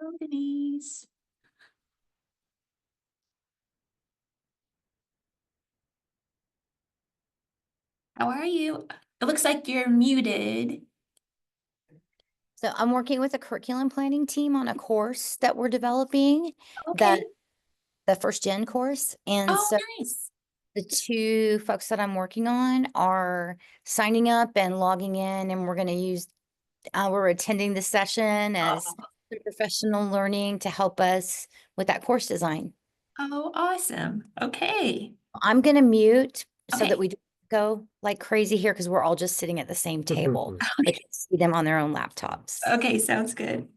Hello, Denise. How are you? It looks like you're muted. So I'm working with a curriculum planning team on a course that we're developing, Okay. that the first gen course. And Oh, so nice. the two folks that I'm working on are signing up and logging in, and we're going to use, we're attending the session as Oh, professional learning to help us with that course design. oh, awesome. Okay. I'm going to mute so that Okay. we don't go like crazy here because we're all just sitting at the same table, but you see them on their own laptops. Okay, sounds good.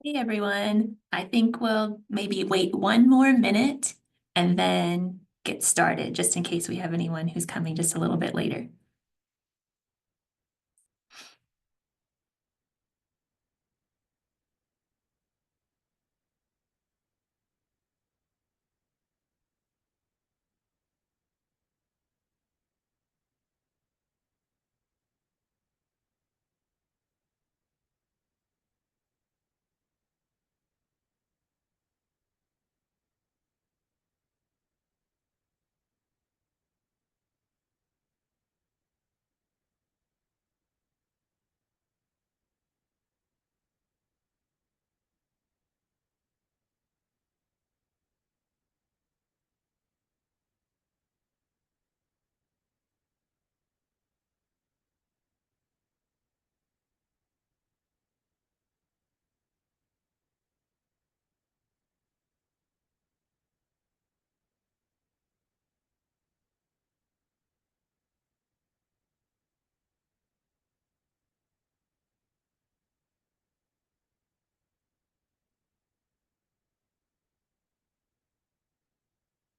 Hey, everyone. I think we'll maybe wait one more minute and then get started, just in case we have anyone who's coming just a little bit later.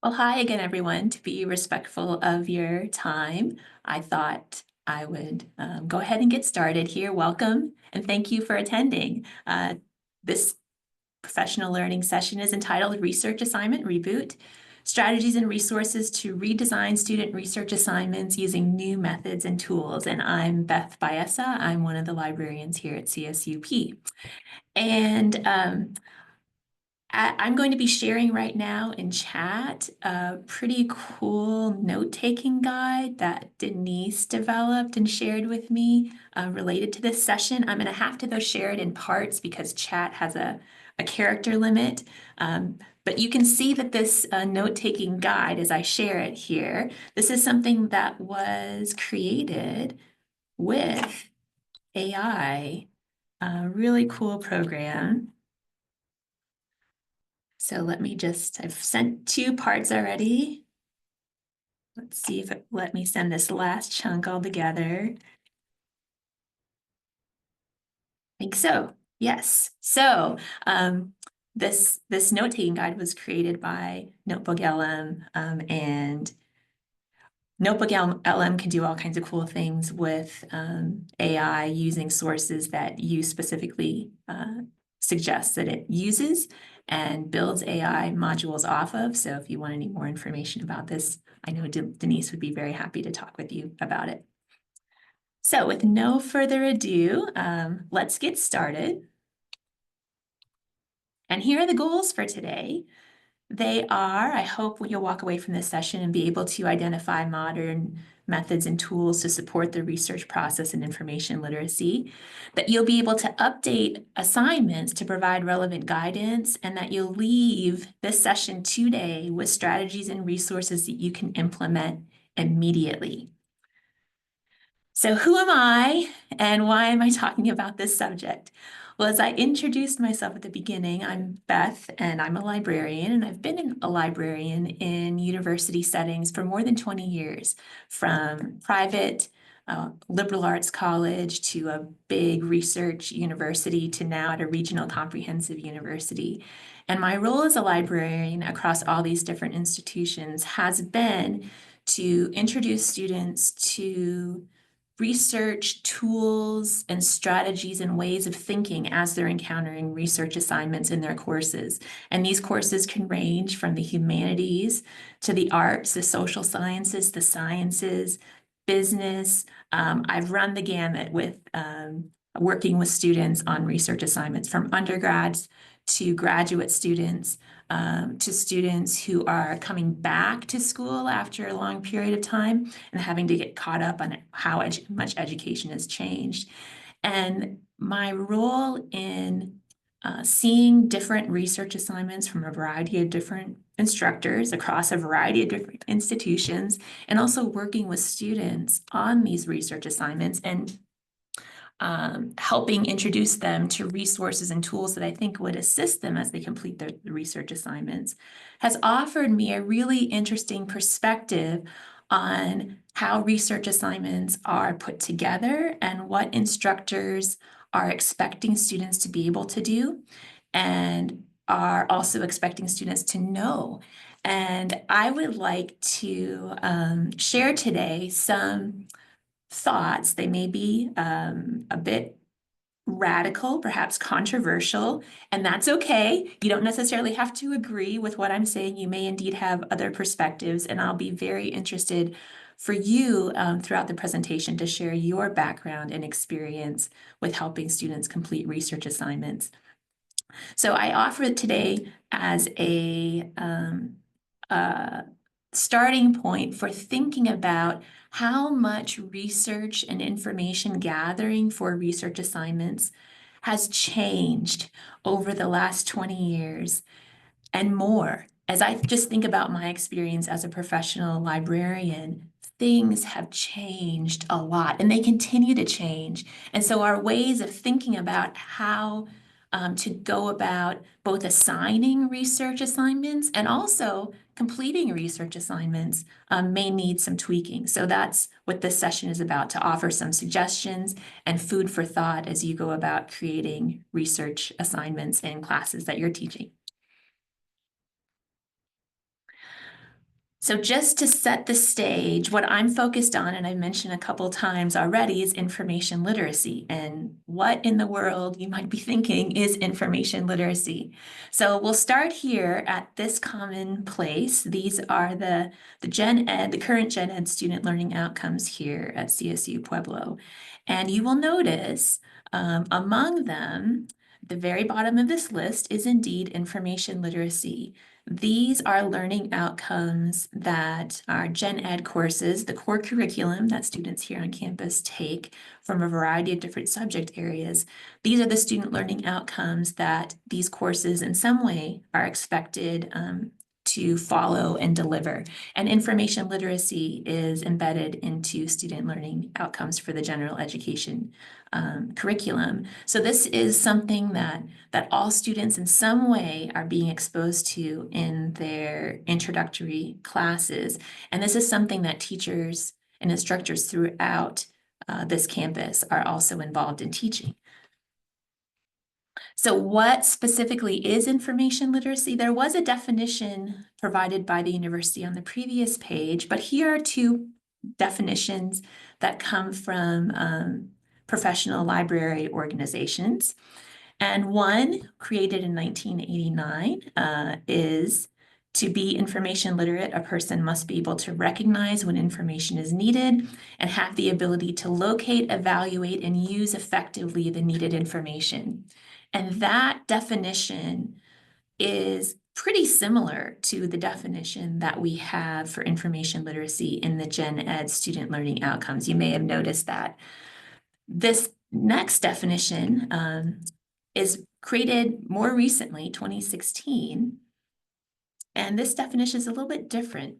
Well, hi again, everyone. To be respectful of your time, I thought I would go ahead and get started here. Welcome and thank you for attending. This professional learning session is entitled Research Assignment Reboot, Strategies and Resources to Redesign Student Research Assignments Using New Methods and Tools. And I'm Beth Baeza. I'm one of the librarians here at CSUP. And I'm going to be sharing right now in chat a pretty cool note-taking guide that Denise developed and shared with me related to this session. I'm going to have to though share it in parts because chat has a character limit. But you can see that this note-taking guide, as I share it here, this is something that was created with AI, a really cool program. So I've sent 2 parts already. Let's see if it let me send this last chunk all together. I think so, yes. So this note-taking guide was created by Notebook LM, and Notebook LM can do all kinds of cool things with AI using sources that you specifically suggest that it uses and builds AI modules off of. So if you want any more information about this, I know Denise would be very happy to talk with you about it. So with no further ado, let's get started. And here are the goals for today. They are, I hope you'll walk away from this session and be able to identify modern methods and tools to support the research process and information literacy, that you'll be able to update assignments to provide relevant guidance, and that you'll leave this session today with strategies and resources that you can implement immediately. So who am I and why am I talking about this subject? Well, as I introduced myself at the beginning, I'm Beth and I'm a librarian, and I've been a librarian in university settings for more than 20 years, from private liberal arts college to a big research university to now at a regional comprehensive university. And my role as a librarian across all these different institutions has been to introduce students to research tools and strategies and ways of thinking as they're encountering research assignments in their courses. And these courses can range from the humanities to the arts, the social sciences, the sciences, business. I've run the gamut with working with students on research assignments, from undergrads to graduate students, to students who are coming back to school after a long period of time and having to get caught up on how much education has changed. And my role in seeing different research assignments from a variety of different instructors across a variety of different institutions, and also working with students on these research assignments and helping introduce them to resources and tools that I think would assist them as they complete their research assignments, has offered me a really interesting perspective on how research assignments are put together and what instructors are expecting students to be able to do and are also expecting students to know. And I would like to share today some thoughts. They may be a bit radical, perhaps controversial, and that's okay. You don't necessarily have to agree with what I'm saying. You may indeed have other perspectives, and I'll be very interested for you throughout the presentation to share your background and experience with helping students complete research assignments. So I offer it today as a starting point for thinking about how much research and information gathering for research assignments has changed over the last 20 years and more. As I just think about my experience as a professional librarian, things have changed a lot and they continue to change. And so our ways of thinking about how to go about both assigning research assignments and also completing research assignments may need some tweaking. So that's what this session is about, to offer some suggestions and food for thought as you go about creating research assignments in classes that you're teaching. So just to set the stage, what I'm focused on, and I mentioned a couple times already, is information literacy. And what in the world, you might be thinking, is information literacy? So we'll start here at this common place. These are the current Gen Ed student learning outcomes here at CSU Pueblo. And you will notice among them, the very bottom of this list is indeed information literacy. These are learning outcomes that are Gen Ed courses, the core curriculum that students here on campus take from a variety of different subject areas. These are the student learning outcomes that these courses in some way are expected to follow and deliver. And information literacy is embedded into student learning outcomes for the general education curriculum. So this is something that all students in some way are being exposed to in their introductory classes. And this is something that teachers and instructors throughout this campus are also involved in teaching. So what specifically is information literacy? There was a definition provided by the university on the previous page, but here are two definitions that come from professional library organizations. And one, created in 1989, is to be information literate, a person must be able to recognize when information is needed and have the ability to locate, evaluate, and use effectively the needed information. And that definition is pretty similar to the definition that we have for information literacy in the Gen Ed student learning outcomes. You may have noticed that. This next definition is created more recently, 2016, and this definition is a little bit different.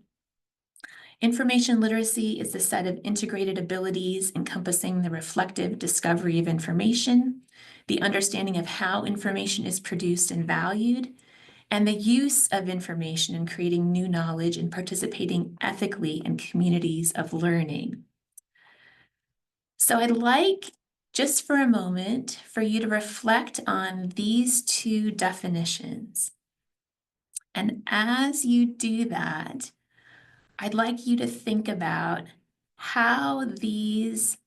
Information literacy is the set of integrated abilities encompassing the reflective discovery of information, the understanding of how information is produced and valued, and the use of information in creating new knowledge and participating ethically in communities of learning. So I'd like, just for a moment, for you to reflect on these two definitions. And as you do that, I'd like you to think about how these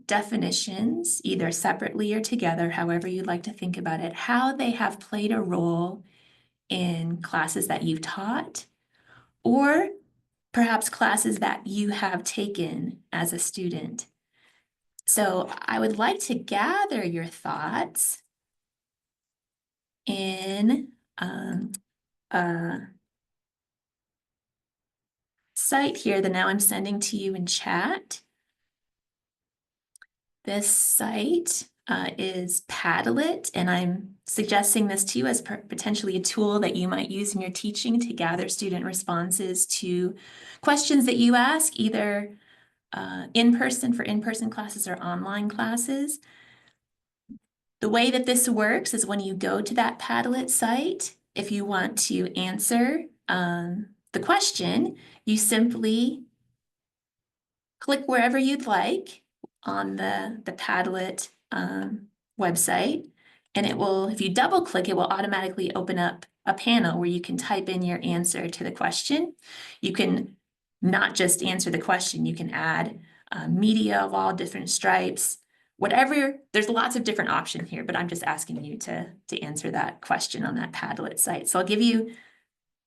definitions, either separately or together, however you'd like to think about it, how they have played a role in classes that you've taught, or perhaps classes that you have taken as a student. So I would like to gather your thoughts in a site here that now I'm sending to you in chat. This site is Padlet, and I'm suggesting this to you as potentially a tool that you might use in your teaching to gather student responses to questions that you ask, either in person for in-person classes or online classes. The way that this works is when you go to that Padlet site, if you want to answer the question, you simply click wherever you'd like on the Padlet website, and it will, if you double click, it will automatically open up a panel where you can type in your answer to the question. You can not just answer the question, you can add media of all different stripes, whatever. There's lots of different options here, but I'm just asking you to answer that question on that Padlet site. So I'll give you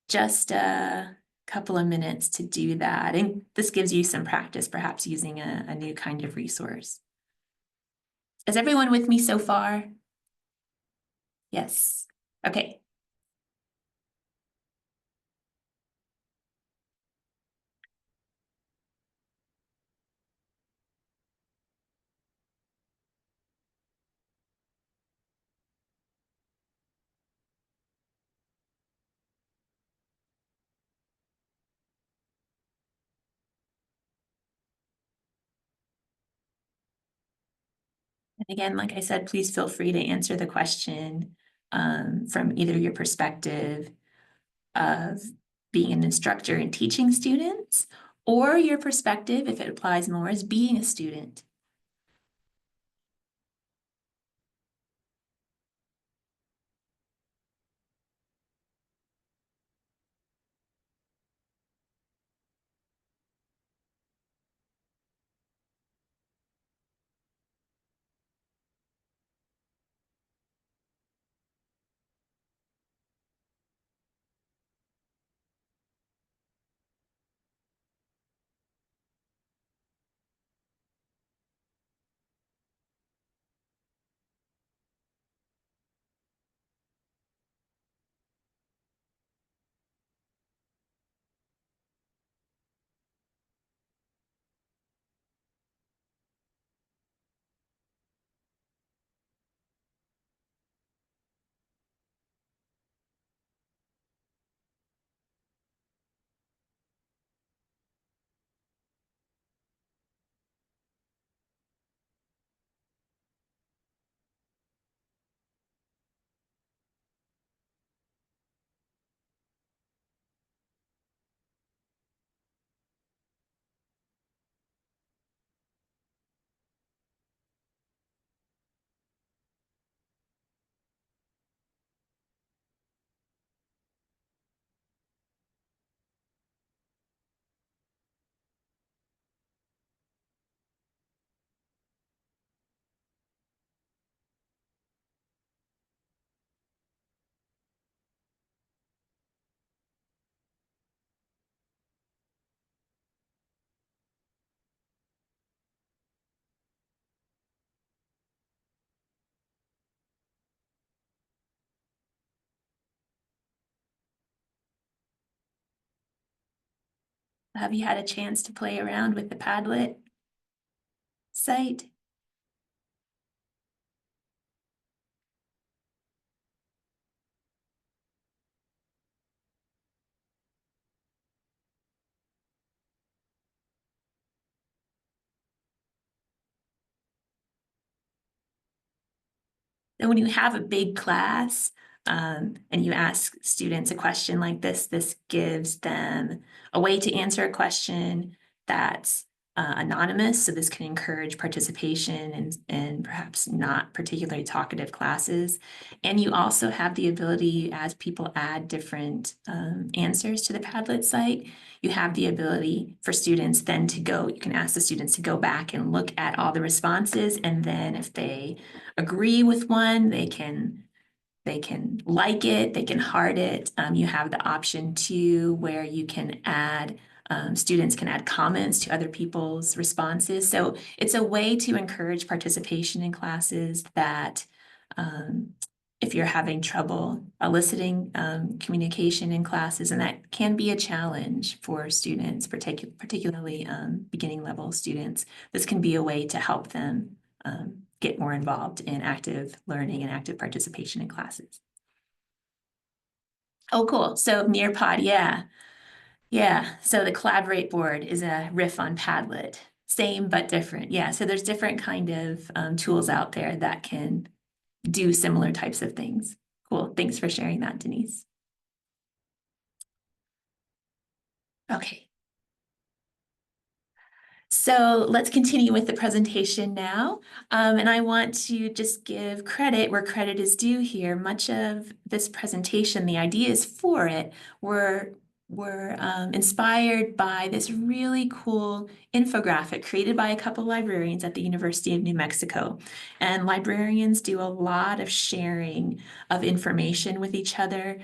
just a couple of minutes to do that. And this gives you some practice, perhaps using a new kind of resource. Is everyone with me so far? Yes. Okay. And again, like I said, please feel free to answer the question from either your perspective of being an instructor and teaching students, or your perspective, if it applies more, as being a student. Have you had a chance to play around with the Padlet site? And when you have a big class, and you ask students a question like this gives them a way to answer a question that's anonymous. So this can encourage participation and perhaps not particularly talkative classes. And you also have the ability, as people add different answers to the Padlet site, you have the ability for students then to go, you can ask the students to go back and look at all the responses. And then if they agree with one, they can like it, they can heart it. You have the option too where you can add, students can add comments to other people's responses. So it's a way to encourage participation in classes that if you're having trouble eliciting communication in classes, and that can be a challenge for students, particularly beginning level students, this can be a way to help them get more involved in active learning and active participation in classes. Oh, cool. So Nearpod, yeah. Yeah. So the Collaborate board is a riff on Padlet. Same but different. Yeah. So there's different kind of tools out there that can do similar types of things. Cool. Thanks for sharing that, Denise. Okay. So let's continue with the presentation now. And I want to just give credit where credit is due here. Much of this presentation, the ideas for it were inspired by this really cool infographic created by a couple librarians at the University of New Mexico. And librarians do a lot of sharing of information with each other,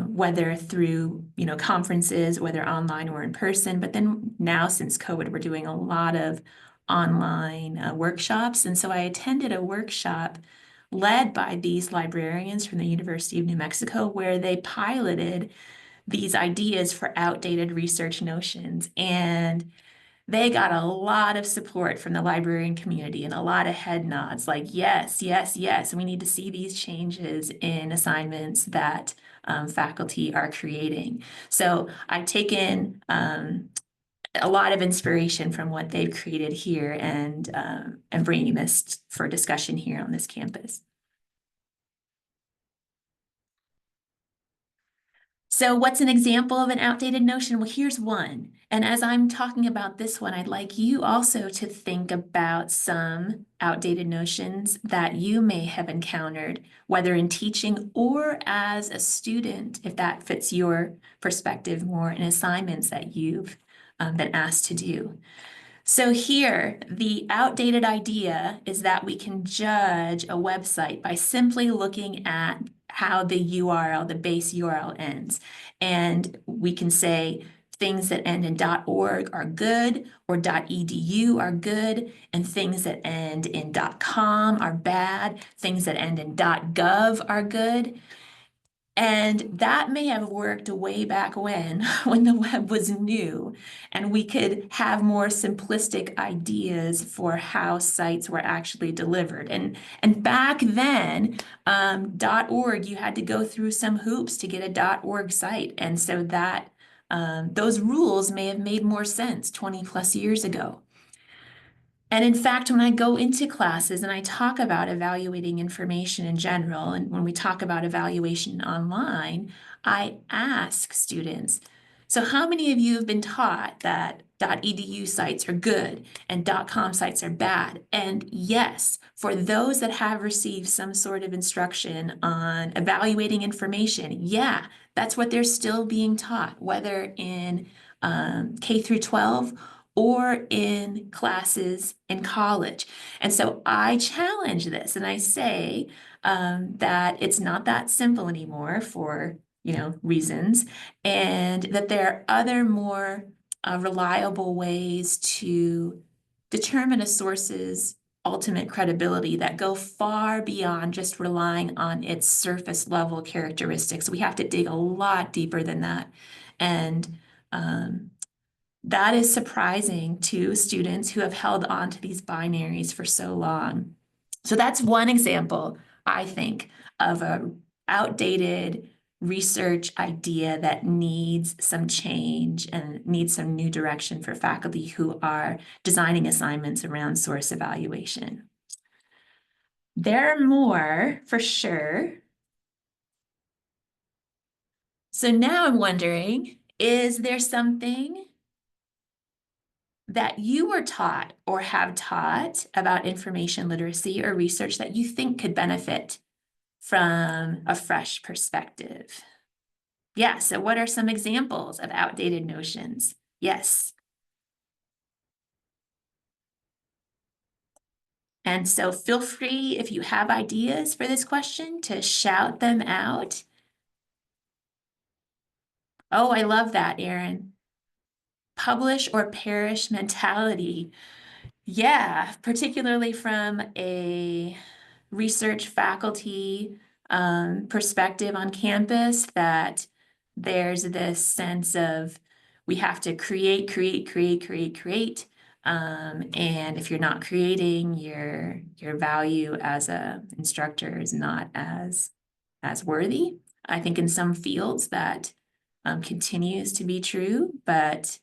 whether through conferences, whether online or in person. But then now, since COVID, we're doing a lot of online workshops. And so I attended a workshop led by these librarians from the University of New Mexico, where they piloted these ideas for outdated research notions. And they got a lot of support from the librarian community and a lot of head nods like, yes, yes, yes, we need to see these changes in assignments that faculty are creating. So I've taken a lot of inspiration from what they've created here and bringing this for discussion here on this campus. So what's an example of an outdated notion? Well, here's one. And as I'm talking about this one, I'd like you also to think about some outdated notions that you may have encountered, whether in teaching or as a student, if that fits your perspective more, in assignments that you've been asked to do. So here, the outdated idea is that we can judge a website by simply looking at how the URL, the base URL ends. And we can say things that end in .org are good or .edu are good, and things that end in .com are bad, things that end in .gov are good. And that may have worked way back when the web was new, and we could have more simplistic ideas for how sites were actually delivered. And back then, .org, you had to go through some hoops to get a .org site. And so that those rules may have made more sense 20 plus years ago. And in fact, when I go into classes and I talk about evaluating information in general, and when we talk about evaluation online, I ask students, so how many of you have been taught that .edu sites are good and .com sites are bad? And yes, for those that have received some sort of instruction on evaluating information, yeah, that's what they're still being taught, whether in K through 12 or in classes in college. And so I challenge this and I say that it's not that simple anymore for reasons, and that there are other more reliable ways to determine a source's ultimate credibility that go far beyond just relying on its surface level characteristics. We have to dig a lot deeper than that. And That is surprising to students who have held on to these binaries for so long. So that's one example, I think, of a outdated research idea that needs some change and needs some new direction for faculty who are designing assignments around source evaluation. There are more, for sure. So now I'm wondering, is there something that you were taught or have taught about information literacy or research that you think could benefit from a fresh perspective? Yeah, so what are some examples of outdated notions? Yes. And so feel free, if you have ideas for this question, to shout them out. Oh, I love that, Erin. Publish or perish mentality. Yeah, particularly from a research faculty perspective on campus, that there's this sense of we have to create, create, create, create, create. And if you're not creating, your value as a instructor is not as worthy. I think in some fields that continues to be true, but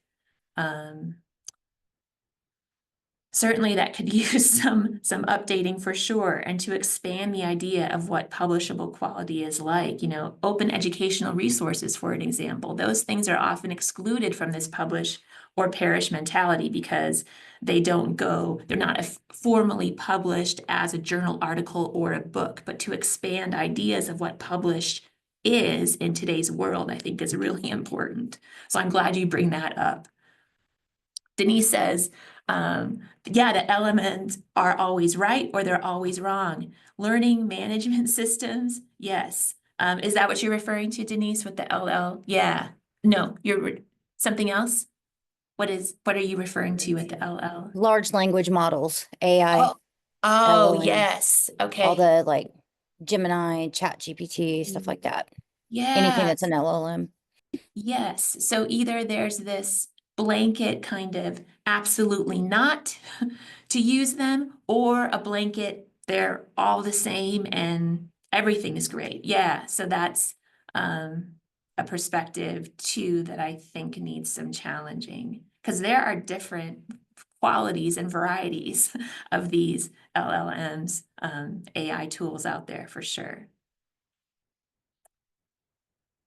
certainly that could use some updating for sure, and to expand the idea of what publishable quality is like. You know, open educational resources, for an example, those things are often excluded from this publish or perish mentality because they're not formally published as a journal article or a book. But to expand ideas of what published is in today's world, I think is really important. So I'm glad you bring that up. Denise says, yeah, the elements are always right or they're always wrong. Learning management systems, yes. Is that what you're referring to, Denise, with the LL? Yeah. No, something else? What are you referring to with the LL? Large language models, AI, Oh, oh, LLM, yes. all Okay. the like Gemini, Chat GPT, stuff like that. Anything that's Yes. an LLM. Yes. So either there's this blanket kind of absolutely not to use them, or a blanket, they're all the same and everything is great. Yeah. So that's a perspective too that I think needs some challenging, because there are different qualities and varieties of these LLMs, AI tools out there for sure.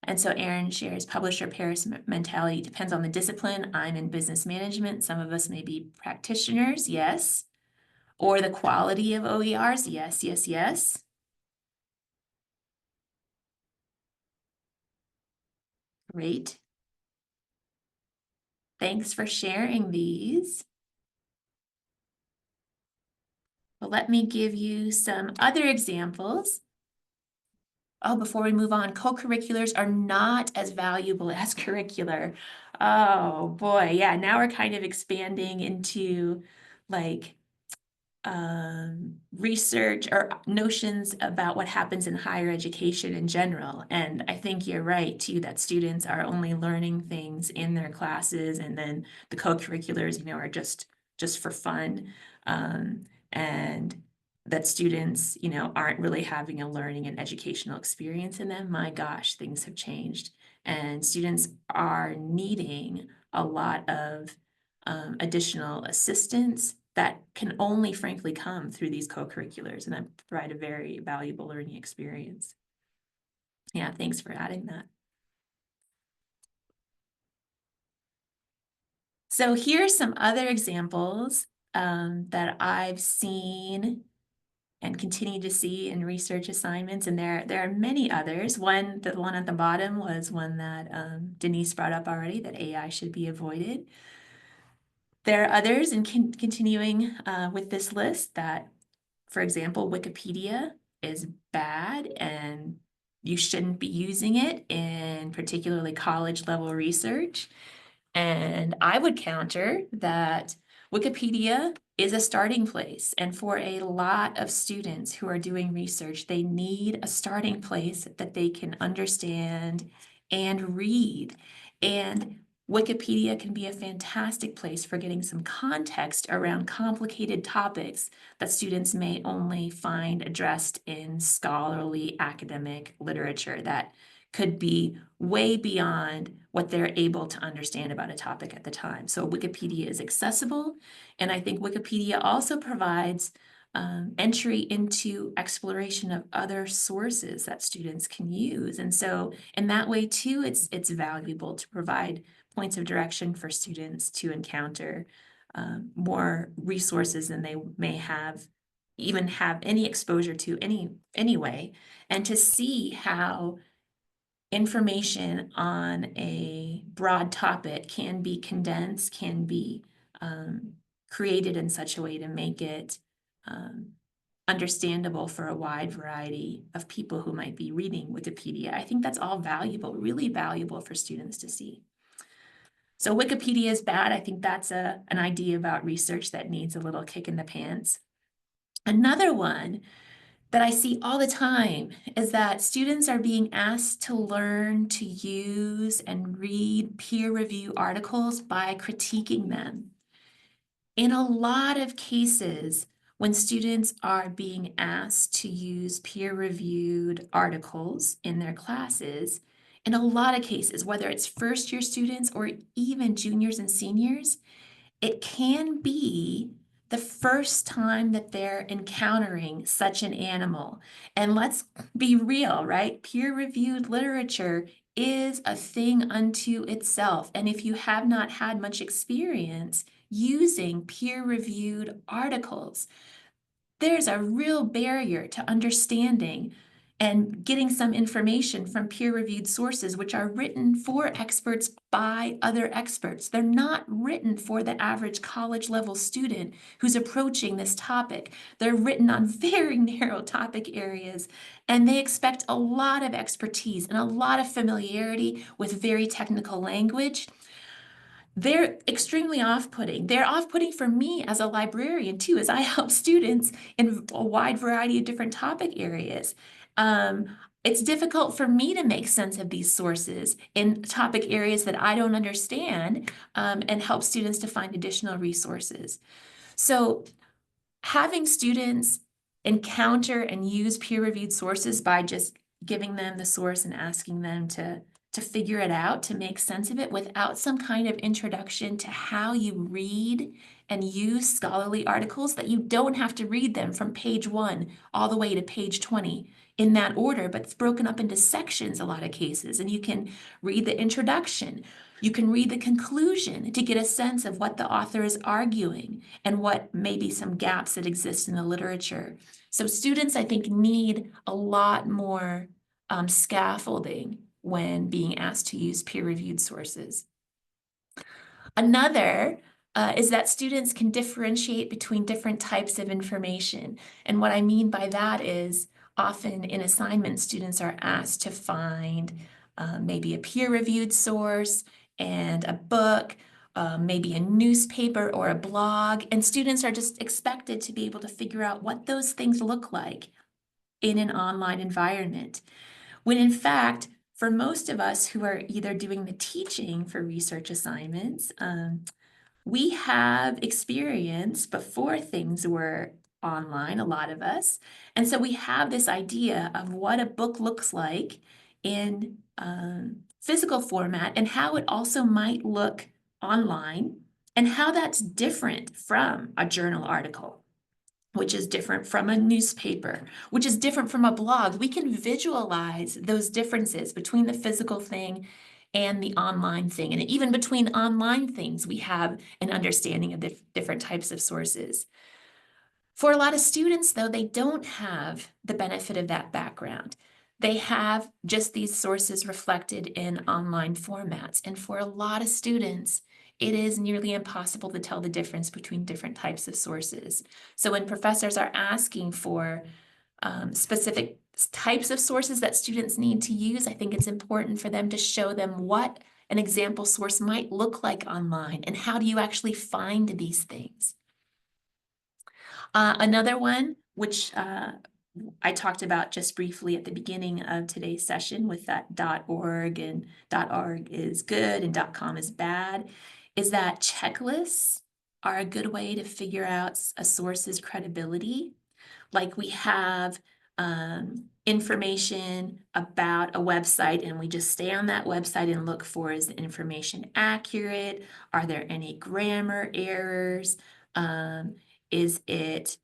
And so Erin shares publisher Paris mentality depends on the discipline. I'm in business management. Some of us may be practitioners, yes. Or the quality of OERs, yes, yes, yes. Great. Thanks for sharing these. Well, let me give you some other examples. Oh, before we move on, co-curriculars are not as valuable as curricular. Oh boy, yeah, now we're kind of expanding into like research or notions about what happens in higher education in general. And I think you're right too, that students are only learning things in their classes, and then the co-curriculars, are just for fun. And that students, aren't really having a learning and educational experience in them. My gosh, things have changed. And students are needing a lot of additional assistance that can only frankly come through these co-curriculars, and that provide a very valuable learning experience. Yeah, thanks for adding that. So here's some other examples that I've seen and continue to see in research assignments, and there are many others. The one at the bottom was one that Denise brought up already, that AI should be avoided. There are others, and continuing with this list, that, for example, Wikipedia is bad and you shouldn't be using it in particularly college level research. And I would counter that Wikipedia is a starting place. And for a lot of students who are doing research, they need a starting place that they can understand and read. And Wikipedia can be a fantastic place for getting some context around complicated topics that students may only find addressed in scholarly academic literature that could be way beyond what they're able to understand about a topic at the time. So Wikipedia is accessible, and I think Wikipedia also provides entry into exploration of other sources that students can use. And so in that way too, it's valuable to provide points of direction for students to encounter more resources than they may even have any exposure to anyway, and to see how information on a broad topic can be condensed, can be created in such a way to make it understandable for a wide variety of people who might be reading Wikipedia. I think that's all valuable, really valuable for students to see. So Wikipedia is bad. I think that's an idea about research that needs a little kick in the pants. Another one that I see all the time is that students are being asked to learn to use and read peer review articles by critiquing them. In a lot of cases, when students are being asked to use peer-reviewed articles in their classes, in a lot of cases, whether it's first-year students or even juniors and seniors, it can be the first time that they're encountering such an animal. And let's be real, right? Peer-reviewed literature is a thing unto itself. And if you have not had much experience using peer-reviewed articles, there's a real barrier to understanding and getting some information from peer-reviewed sources, which are written for experts by other experts. They're not written for the average college-level student who's approaching this topic. They're written on very narrow topic areas, and they expect a lot of expertise and a lot of familiarity with very technical language. They're extremely off-putting. They're off-putting for me as a librarian too, as I help students in a wide variety of different topic areas. It's difficult for me to make sense of these sources in topic areas that I don't understand, and help students to find additional resources. So having students encounter and use peer-reviewed sources by just giving them the source and asking them to figure it out, to make sense of it without some kind of introduction to how you read and use scholarly articles, that you don't have to read them from page 1 all the way to page 20 in that order, but it's broken up into sections a lot of cases. And you can read the introduction, you can read the conclusion to get a sense of what the author is arguing and what maybe some gaps that exist in the literature. So students, I think, need a lot more scaffolding when being asked to use peer-reviewed sources. Another is that students can differentiate between different types of information. And what I mean by that is often in assignments, students are asked to find maybe a peer-reviewed source and a book, maybe a newspaper or a blog, and students are just expected to be able to figure out what those things look like in an online environment. When in fact, for most of us who are either doing the teaching for research assignments, we have experience before things were online, a lot of us. And so we have this idea of what a book looks like in physical format and how it also might look online and how that's different from a journal article, which is different from a newspaper, which is different from a blog. We can visualize those differences between the physical thing and the online thing. And even between online things, we have an understanding of the different types of sources. For a lot of students, though, they don't have the benefit of that background. They have just these sources reflected in online formats. And for a lot of students, it is nearly impossible to tell the difference between different types of sources. So when professors are asking for specific types of sources that students need to use, I think it's important for them to show them what an example source might look like online and how do you actually find these things. Another one, which I talked about just briefly at the beginning of today's session with that .org and .org is good and .com is bad, is that checklists are a good way to figure out a source's credibility. Like we have information about a website and we just stay on that website and look for, is the information accurate? Are there any grammar errors?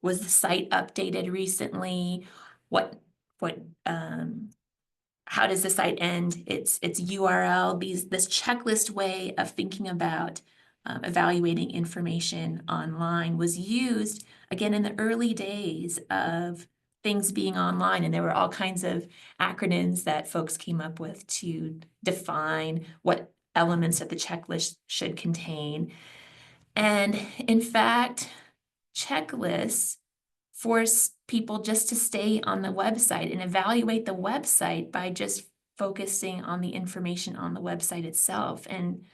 Was the site updated recently? What, what, how does the site end? Its URL, this checklist way of thinking about evaluating information online was used again in the early days of things being online, and there were all kinds of acronyms that folks came up with to define what elements that the checklist should contain. And in fact, checklists force people just to stay on the website and evaluate the website by just focusing on the information on the website itself. And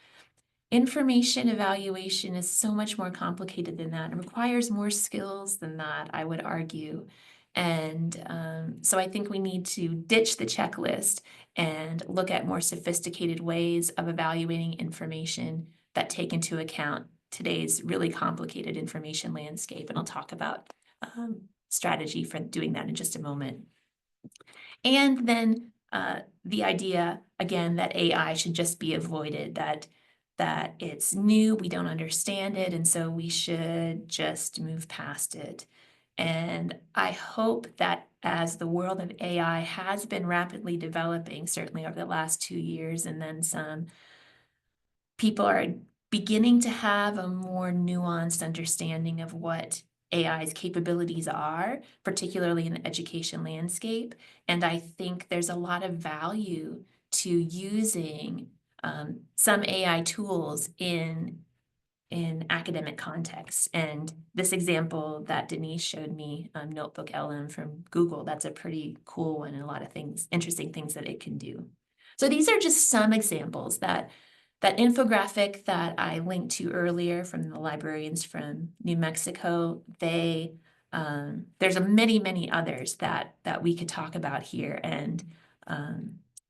information evaluation is so much more complicated than that. It requires more skills than that, I would argue. And so I think we need to ditch the checklist and look at more sophisticated ways of evaluating information that take into account today's really complicated information landscape. And I'll talk about strategy for doing that in just a moment. And then the idea, again, that AI should just be avoided, that it's new, we don't understand it, and so we should just move past it. And I hope that as the world of AI has been rapidly developing, certainly over the last 2 years and then some, people are beginning to have a more nuanced understanding of what AI's capabilities are, particularly in the education landscape. And I think there's a lot of value to using some AI tools in academic contexts. And this example that Denise showed me, Notebook LM from Google, that's a pretty cool one and a lot of things, interesting things that it can do. So these are just some examples. That infographic that I linked to earlier from the librarians from New Mexico, there's many others that we could talk about here. And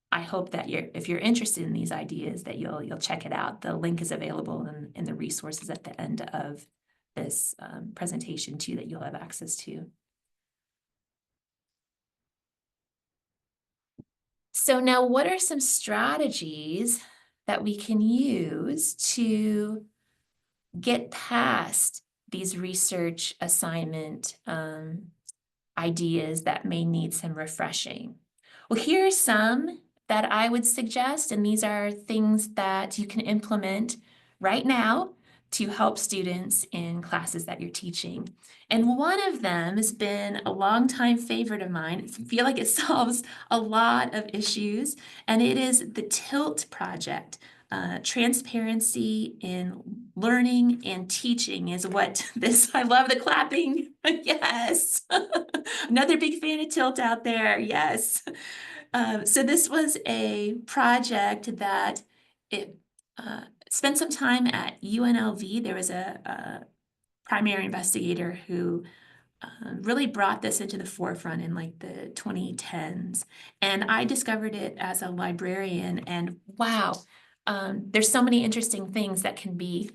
I hope that if you're interested in these ideas, that you'll check it out. The link is available in the resources at the end of this presentation too, that you'll have access to. So now, what are some strategies that we can use to get past these research assignment ideas that may need some refreshing? Well, here are some that I would suggest, and these are things that you can implement right now to help students in classes that you're teaching. And one of them has been a longtime favorite of mine. I feel like it solves a lot of issues, and it is the TILT project. Transparency in learning and teaching is what this, I love the clapping. Yes. Another big fan of TILT out there. Yes. So this was a project that it spent some time at UNLV. There was a primary investigator who really brought this into the forefront in like the 2010s. And I discovered it as a librarian, and wow, there's so many interesting things that can be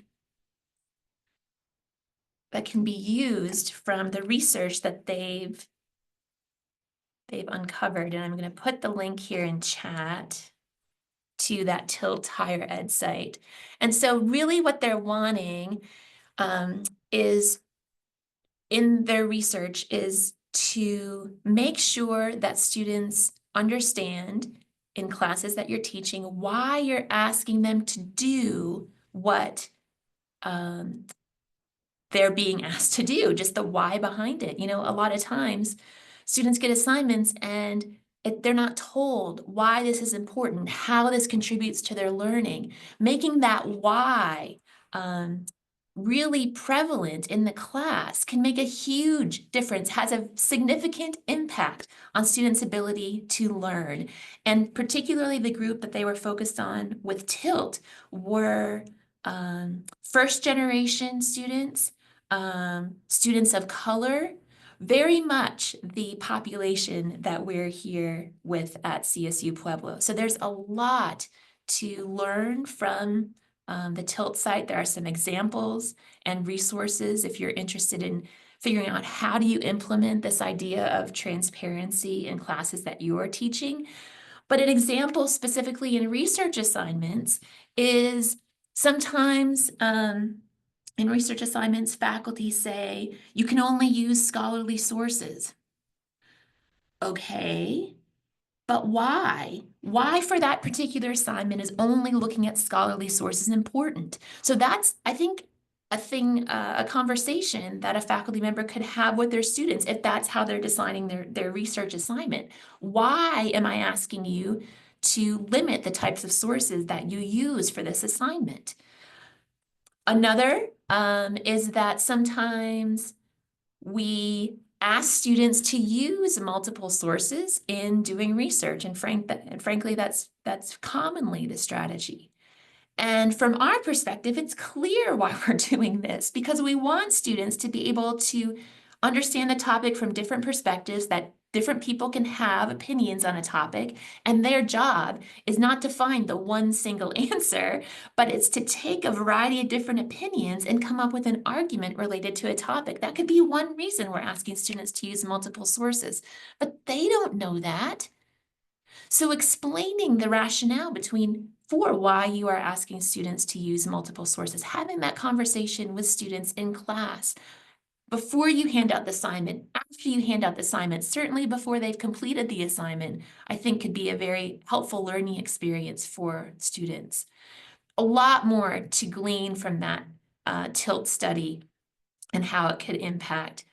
used from the research that they've uncovered. And I'm going to put the link here in chat to that TILT higher ed site. And so really what they're wanting is, in their research, is to make sure that students understand in classes that you're teaching why you're asking them to do what they're being asked to do, just the why behind it. You know, a lot of times students get assignments and they're not told why this is important, how this contributes to their learning. Making that why really prevalent in the class can make a huge difference, has a significant impact on students' ability to learn. And particularly the group that they were focused on with TILT were first generation students, students of color, very much the population that we're here with at CSU Pueblo. So there's a lot to learn from the Tilt site. There are some examples and resources if you're interested in figuring out how do you implement this idea of transparency in classes that you are teaching. But an example specifically in research assignments is sometimes in research assignments, faculty say, you can only use scholarly sources. Okay, but why? Why for that particular assignment is only looking at scholarly sources important? So that's, I think, a conversation that a faculty member could have with their students if that's how they're designing their research assignment. Why am I asking you to limit the types of sources that you use for this assignment? Another is that sometimes we ask students to use multiple sources in doing research, and frankly, that's commonly the strategy. And from our perspective, it's clear why we're doing this, because we want students to be able to understand the topic from different perspectives, that different people can have opinions on a topic, and their job is not to find the one single answer, but it's to take a variety of different opinions and come up with an argument related to a topic. That could be one reason we're asking students to use multiple sources, but they don't know that. So explaining the rationale for why you are asking students to use multiple sources, having that conversation with students in class, before you hand out the assignment, after you hand out the assignment, certainly before they've completed the assignment, I think could be a very helpful learning experience for students. A lot more to glean from that TILT study and how it could impact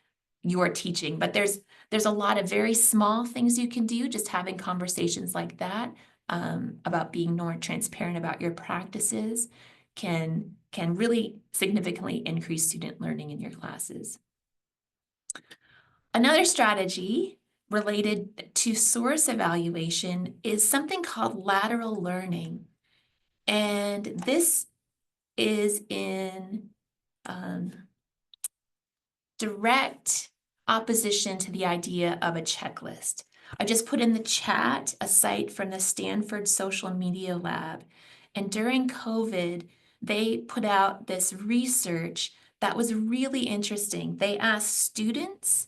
your teaching. But there's a lot of very small things you can do, just having conversations like that about being more transparent about your practices can really significantly increase student learning in your classes. Another strategy related to source evaluation is something called lateral learning. And this is in direct opposition to the idea of a checklist. I just put in the chat a site from the Stanford Social Media Lab. And during COVID, they put out this research that was really interesting. They asked students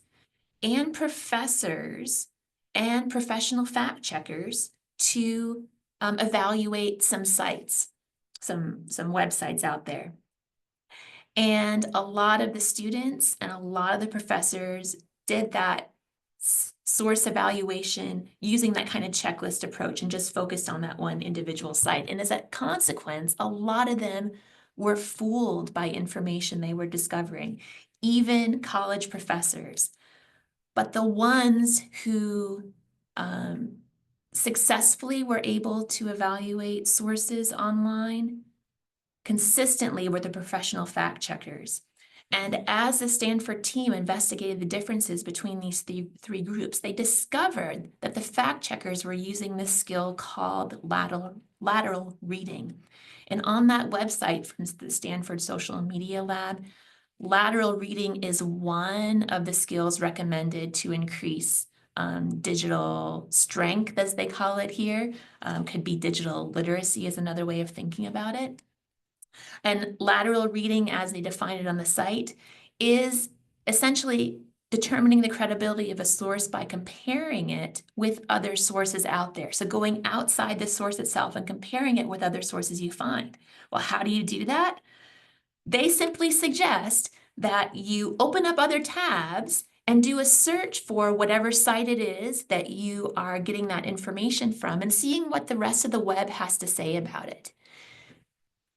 and professors and professional fact checkers to evaluate some sites, some websites out there. And a lot of the students and a lot of the professors did that source evaluation using that kind of checklist approach and just focused on that one individual site. And as a consequence, a lot of them were fooled by information they were discovering, even college professors. But the ones who successfully were able to evaluate sources online consistently were the professional fact checkers. And as the Stanford team investigated the differences between these three groups, they discovered that the fact checkers were using this skill called lateral reading. And on that website from the Stanford Social Media Lab, lateral reading is one of the skills recommended to increase digital strength, as they call it here. Could be digital literacy is another way of thinking about it. And lateral reading, as they define it on the site, is essentially determining the credibility of a source by comparing it with other sources out there. So going outside the source itself and comparing it with other sources you find. Well, how do you do that? They simply suggest that you open up other tabs and do a search for whatever site it is that you are getting that information from and seeing what the rest of the web has to say about it.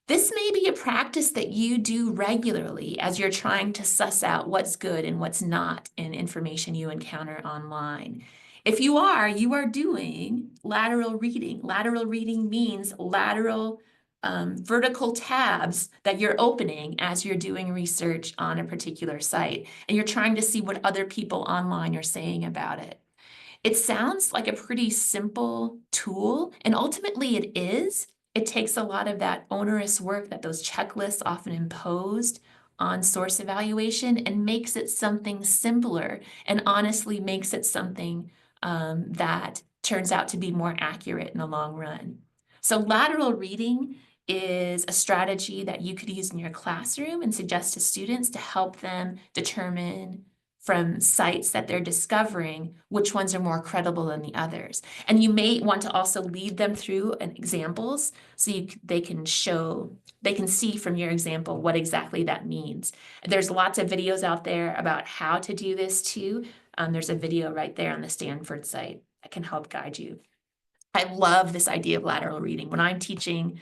This may be a practice that you do regularly as you're trying to suss out what's good and what's not in information you encounter online. If you are doing lateral reading. Lateral reading means lateral vertical tabs that you're opening as you're doing research on a particular site, and you're trying to see what other people online are saying about it. It sounds like a pretty simple tool, and ultimately it is. It takes a lot of that onerous work that those checklists often imposed on source evaluation and makes it something simpler and honestly makes it something that turns out to be more accurate in the long run. So lateral reading is a strategy that you could use in your classroom and suggest to students to help them determine from sites that they're discovering which ones are more credible than the others. And you may want to also lead them through examples so they can see from your example what exactly that means. There's lots of videos out there about how to do this too. There's a video right there on the Stanford site that can help guide you. I love this idea of lateral reading. When I'm teaching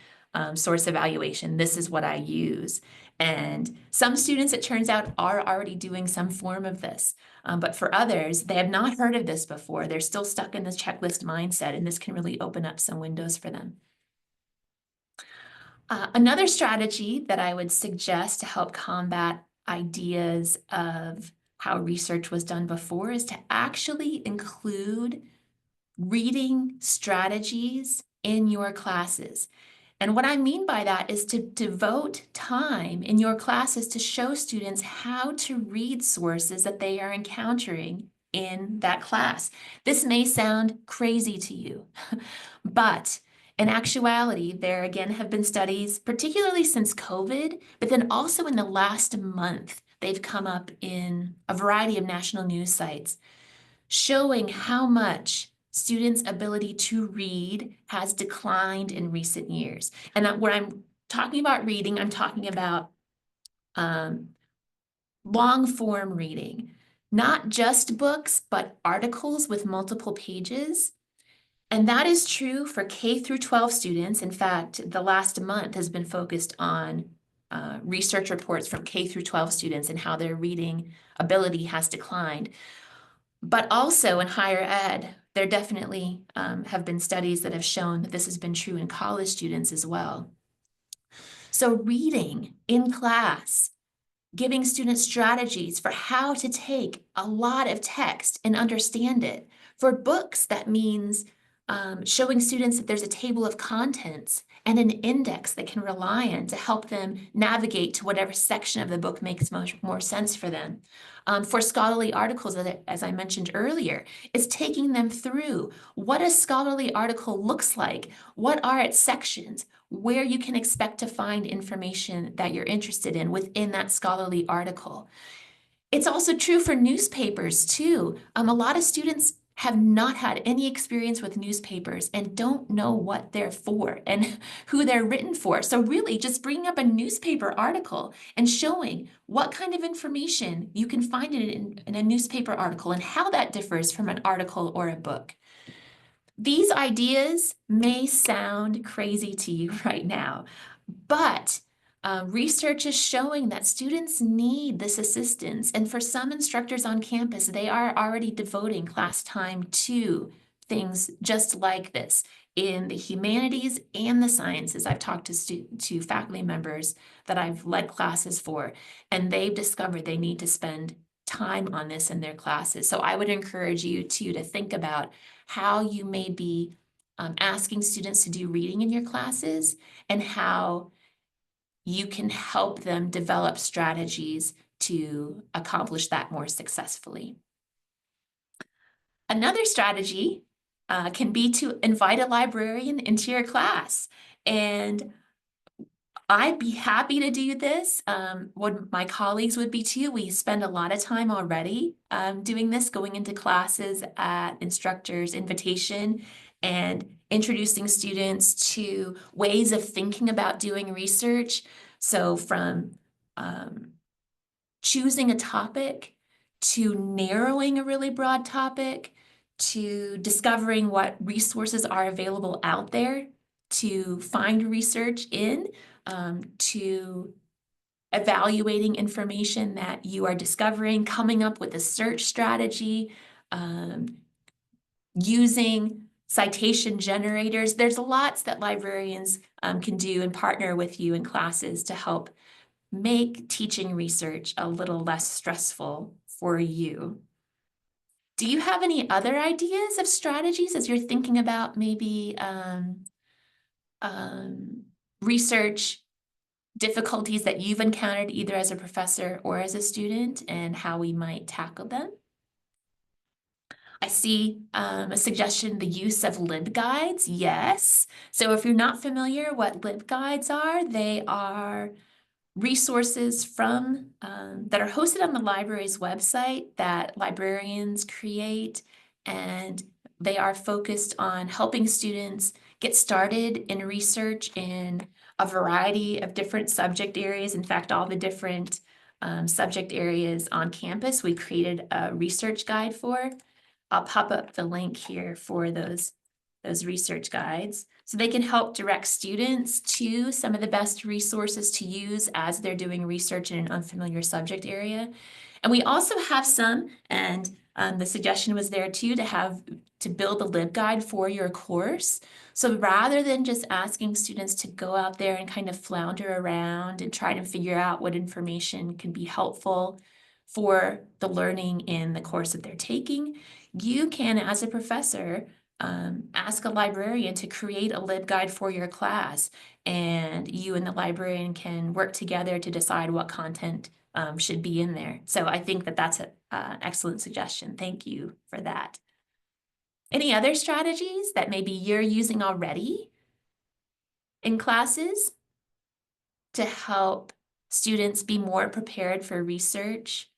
source evaluation, this is what I use. And some students, it turns out, are already doing some form of this. But for others, they have not heard of this before. They're still stuck in this checklist mindset, and this can really open up some windows for them. Another strategy that I would suggest to help combat ideas of how research was done before is to actually include reading strategies in your classes. And what I mean by that is to devote time in your classes to show students how to read sources that they are encountering in that class. This may sound crazy to you, but in actuality, there again have been studies, particularly since COVID, but then also in the last month, they've come up in a variety of national news sites showing how much students' ability to read has declined in recent years. And when I'm talking about reading, I'm talking about long form reading, not just books, but articles with multiple pages. And that is true for K through 12 students. In fact, the last month has been focused on research reports from K through 12 students and how their reading ability has declined. But also in higher ed, there definitely have been studies that have shown that this has been true in college students as well. So reading in class, giving students strategies for how to take a lot of text and understand it. For books, that means showing students that there's a table of contents and an index they can rely on to help them navigate to whatever section of the book makes more sense for them. For scholarly articles, as I mentioned earlier, it's taking them through what a scholarly article looks like, what are its sections, where you can expect to find information that you're interested in within that scholarly article. It's also true for newspapers too. A lot of students have not had any experience with newspapers and don't know what they're for and who they're written for. So really just bringing up a newspaper article and showing what kind of information you can find in a newspaper article and how that differs from an article or a book. These ideas may sound crazy to you right now, but research is showing that students need this assistance. And for some instructors on campus, they are already devoting class time to things just like this. In the humanities and the sciences, I've talked to faculty members that I've led classes for, and they've discovered they need to spend time on this in their classes. So I would encourage you to think about how you may be asking students to do reading in your classes and how you can help them develop strategies to accomplish that more successfully. Another strategy can be to invite a librarian into your class. And I'd be happy to do this. What my colleagues would be too. We spend a lot of time already doing this, going into classes at instructors' invitation and introducing students to ways of thinking about doing research. So from choosing a topic to narrowing a really broad topic to discovering what resources are available out there to find research in, to evaluating information that you are discovering, coming up with a search strategy, using citation generators. There's lots that librarians can do and partner with you in classes to help make teaching research a little less stressful for you. Do you have any other ideas of strategies as you're thinking about maybe research difficulties that you've encountered either as a professor or as a student and how we might tackle them. I see a suggestion, the use of LibGuides. Yes. So if you're not familiar what LibGuides are, they are resources from that are hosted on the library's website that librarians create, and they are focused on helping students get started in research in a variety of different subject areas. In fact, all the different subject areas on campus, we created a research guide for. I'll pop up the link here for those research guides, so they can help direct students to some of the best resources to use as they're doing research in an unfamiliar subject area. And we also have some, and the suggestion was there too, to build a LibGuide for your course. So rather than just asking students to go out there and kind of flounder around and try to figure out what information can be helpful for the learning in the course that they're taking, you can, as a professor, ask a librarian to create a LibGuide for your class, and you and the librarian can work together to decide what content should be in there. So I think that that's an excellent suggestion. Thank you for that. Any other strategies that maybe you're using already in classes to help students be more prepared for research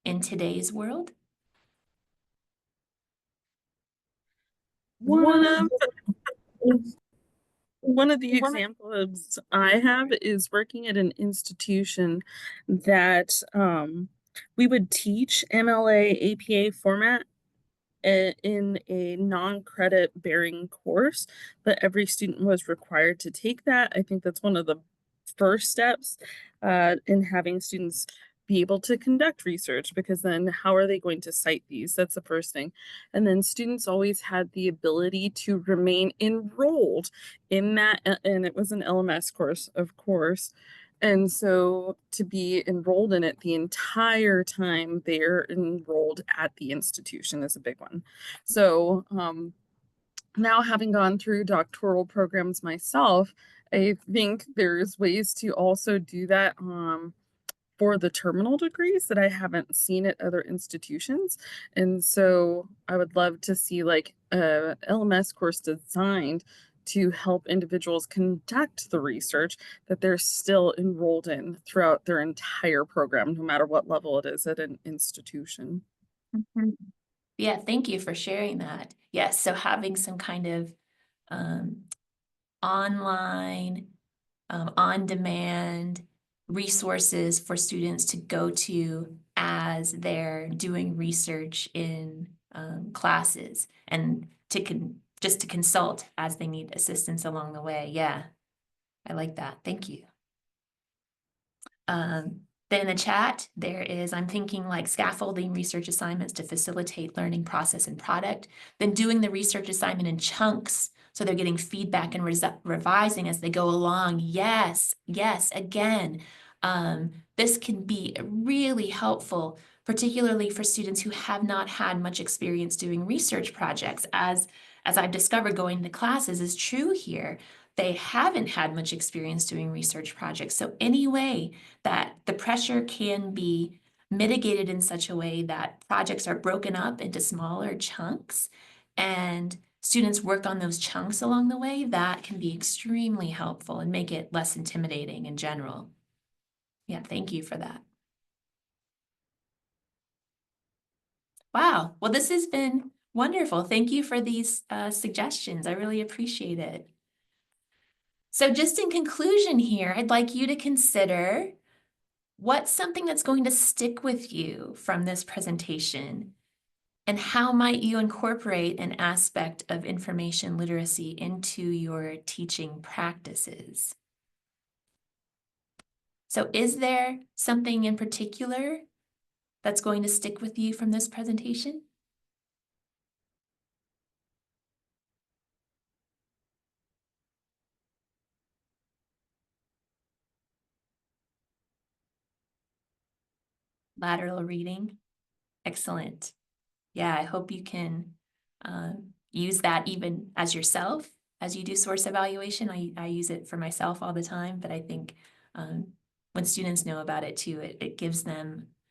in today's world? One of one of the examples I have is working at an institution that we would teach MLA APA format in a non-credit bearing course, but every student was required to take that. I think that's one of the first steps in having students be able to conduct research, because then how are they going to cite these? That's the first thing. And then students always had the ability to remain enrolled in that, and it was an LMS course, of course. And so to be enrolled in it the entire time they're enrolled at the institution is a big one. So now, having gone through doctoral programs myself, I think there's ways to also do that for the terminal degrees that I haven't seen at other institutions. And so I would love to see like a LMS course designed to help individuals conduct the research that they're still enrolled in throughout their entire program, no matter what level it is at an institution. Yeah, thank you for sharing that. Yes, so having some kind of online, on-demand resources for students to go to as they're doing research in classes, and just to consult as they need assistance along the way. Yeah, I like that. Thank you. Then in the chat, there is, I'm thinking like scaffolding research assignments to facilitate learning process and product, then doing the research assignment in chunks so they're getting feedback and revising as they go along. Yes, yes, again, this can be really helpful, particularly for students who have not had much experience doing research projects. As I've discovered going to classes is true here. They haven't had much experience doing research projects. So any way that the pressure can be mitigated in such a way that projects are broken up into smaller chunks and students work on those chunks along the way, that can be extremely helpful and make it less intimidating in general. Yeah, thank you for that. Wow, well, this has been wonderful. Thank you for these suggestions. I really appreciate it. So just in conclusion here, I'd like you to consider what's something that's going to stick with you from this presentation, and how might you incorporate an aspect of information literacy into your teaching practices? So is there something in particular that's going to stick with you from this presentation? Lateral reading. Excellent. Yeah, I hope you can use that even as yourself as you do source evaluation. I use it for myself all the time, but I think when students know about it too, it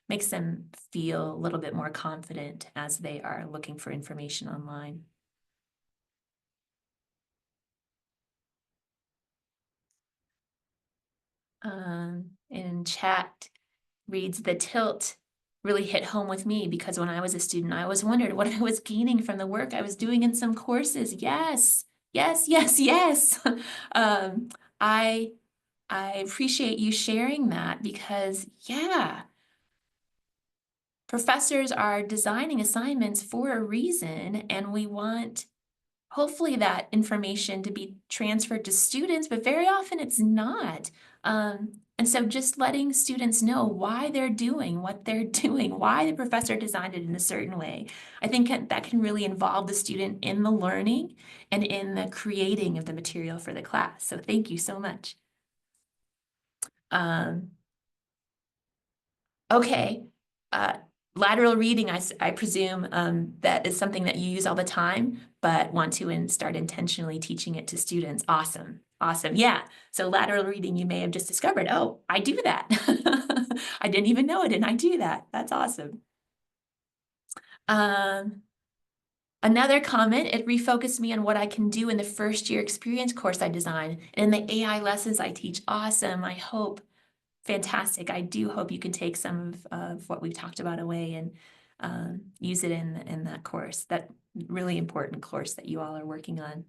makes them feel a little bit more confident as they are looking for information online. In chat reads, the tilt really hit home with me because when I was a student, I always wondered what I was gaining from the work I was doing in some courses. Yes, yes, yes, yes. I appreciate you sharing that because, yeah, professors are designing assignments for a reason, and we want hopefully that information to be transferred to students, but very often it's not. And so just letting students know why they're doing what they're doing, why the professor designed it in a certain way, I think that can really involve the student in the learning and in the creating of the material for the class. So thank you so much. Okay, lateral reading, I presume that is something that you use all the time, but want to start intentionally teaching it to students. Awesome, awesome. Yeah, so lateral reading, you may have just discovered, oh, I do that. I didn't even know it, and I do that. That's awesome. Another comment, it refocused me on what I can do in the first year experience course I designed and in the AI lessons I teach. Awesome, I hope. Fantastic. I do hope you can take some of what we've talked about away and use it in that course, that really important course that you all are working on.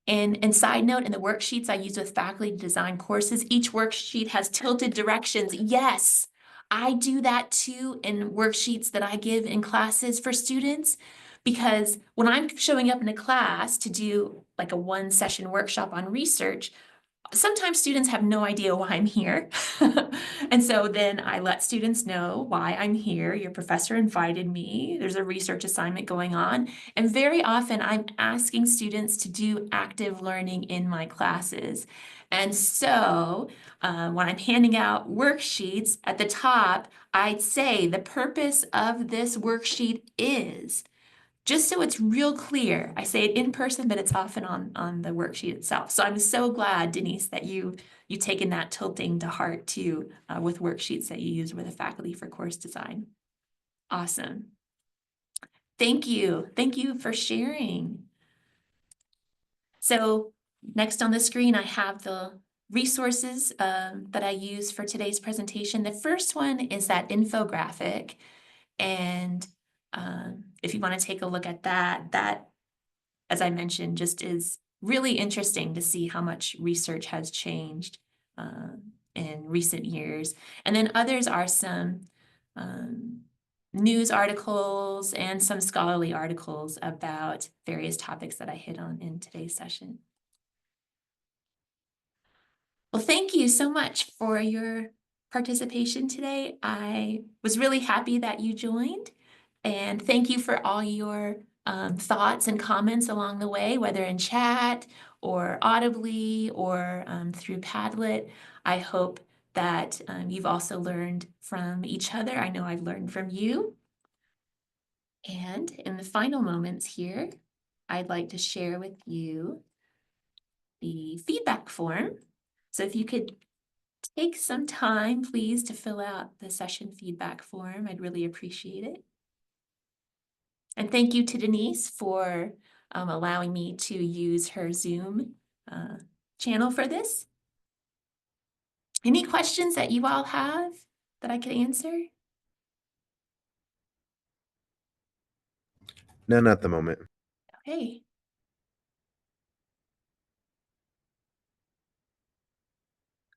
And side note, in the worksheets I use with faculty to design courses, each worksheet has tilted directions. Yes, I do that too in worksheets that I give in classes for students, because when I'm showing up in a class to do like a one session workshop on research, sometimes students have no idea why I'm here. And so then I let students know why I'm here. Your professor invited me. There's a research assignment going on. And very often I'm asking students to do active learning in my classes. And so when I'm handing out worksheets at the top, I'd say the purpose of this worksheet is, just so it's real clear. I say it in person, but it's often on the worksheet itself. So I'm so glad, Denise, that you've taken that tilting to heart too, with worksheets that you use with the faculty for course design. Awesome. Thank you. Thank you for sharing. So next on the screen, I have the resources that I use for today's presentation. The first one is that infographic. And if you want to take a look at that, as I mentioned, just is really interesting to see how much research has changed in recent years. And then others are some news articles and some scholarly articles about various topics that I hit on in today's session. Well, thank you so much for your participation today. I was really happy that you joined, and thank you for all your thoughts and comments along the way, whether in chat or audibly or through Padlet. I hope that you've also learned from each other. I know I've learned from you. And in the final moments here, I'd like to share with you the feedback form. So if you could take some time, please, to fill out the session feedback form, I'd really appreciate it. And thank you to Denise for allowing me to use her Zoom channel for this. Any questions that you all have that I could answer? None at the moment. Okay.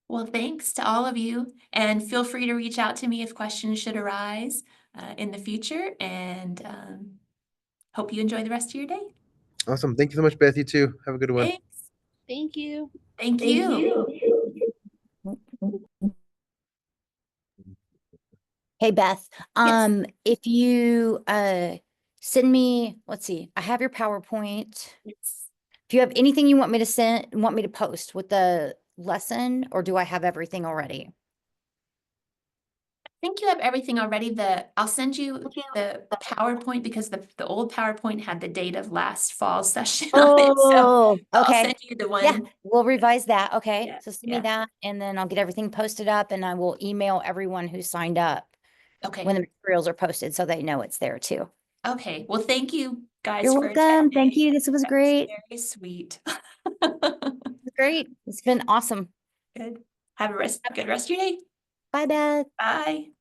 Well, thanks to all of you, and feel free to reach out to me if questions should arise in the future, and hope you enjoy the rest of your day. Awesome. Thank you so much, Beth. You too. Have a good one. Thanks. Thank you. Thank you. Hey, Beth, Yes. if you send me, let's see, I have your PowerPoint. Yes. If you have anything you want me to post with the lesson, or do I have everything already? think you have everything already. I'll send you the PowerPoint because the old PowerPoint had the date of last fall session on it. So Oh, I'll okay. send you the Yeah, one. we'll revise that. Okay. Yeah, So send me yeah. that and then I'll get everything posted up and I will email everyone who signed up Okay. when the materials are posted so they know it's there too. Okay. Well, thank you guys You're for welcome. Thank attending. you. This was That great. very sweet. Great. It's been awesome. Good. Have a good rest of your day. Bye, Beth. Bye.